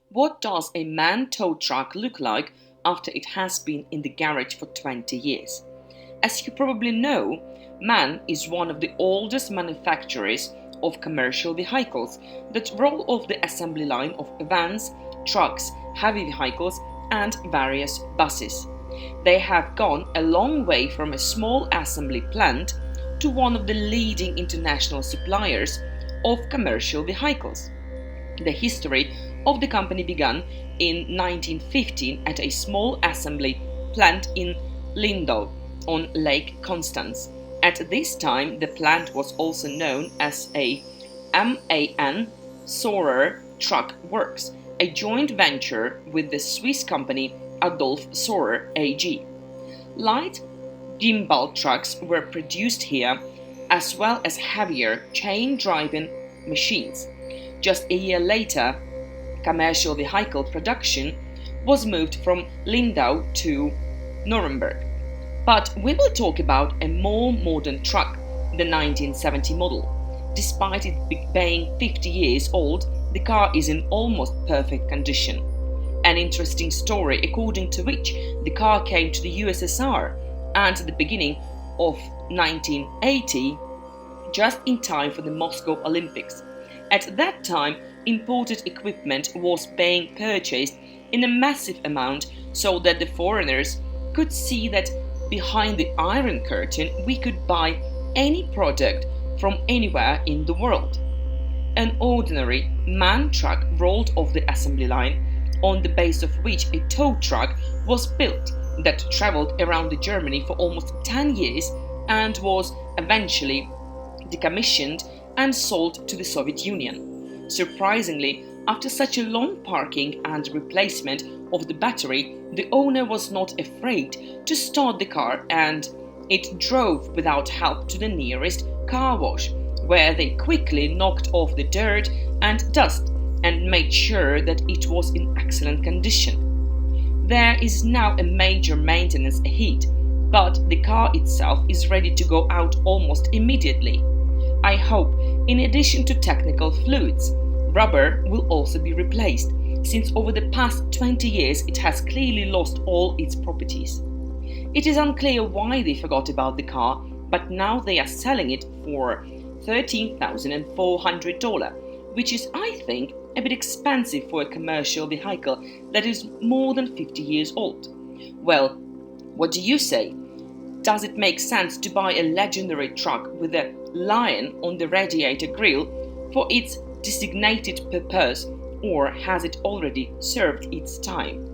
What does a man tow truck look like after it has been in the garage for 20 years? As you probably know, MAN is one of the oldest manufacturers of commercial vehicles that roll off the assembly line of vans, trucks, heavy vehicles, and various buses. They have gone a long way from a small assembly plant to one of the leading international suppliers of commercial vehicles. The history of the company began in 1915 at a small assembly plant in Lindau on Lake Constance. At this time, the plant was also known as a MAN Saurer Truck Works, a joint venture with the Swiss company Adolph Saurer AG. Light gimbal trucks were produced here, as well as heavier chain-driven machines. Just a year later, commercial vehicle production was moved from Lindau to Nuremberg. But we will talk about a more modern truck, the 1970 model. Despite it being 50 years old, the car is in almost perfect condition. An interesting story according to which the car came to the USSR at the beginning of 1980, just in time for the Moscow Olympics. At that time, imported equipment was being purchased in a massive amount so that the foreigners could see that behind the Iron Curtain we could buy any product from anywhere in the world. An ordinary MAN truck rolled off the assembly line, on the base of which a tow truck was built that traveled around Germany for almost 10 years and was eventually decommissioned and sold to the Soviet Union. Surprisingly, after such a long parking and replacement of the battery, the owner was not afraid to start the car, and it drove without help to the nearest car wash, where they quickly knocked off the dirt and dust and made sure that it was in excellent condition. There is now a major maintenance ahead, but the car itself is ready to go out almost immediately. I hope, in addition to technical fluids, rubber will also be replaced, since over the past 20 years it has clearly lost all its properties. It is unclear why they forgot about the car, but now they are selling it for $13,400, which is, I think, a bit expensive for a commercial vehicle that is more than 50 years old. Well, what do you say? Does it make sense to buy a legendary truck with a lion on the radiator grille for its designated purpose, or has it already served its time?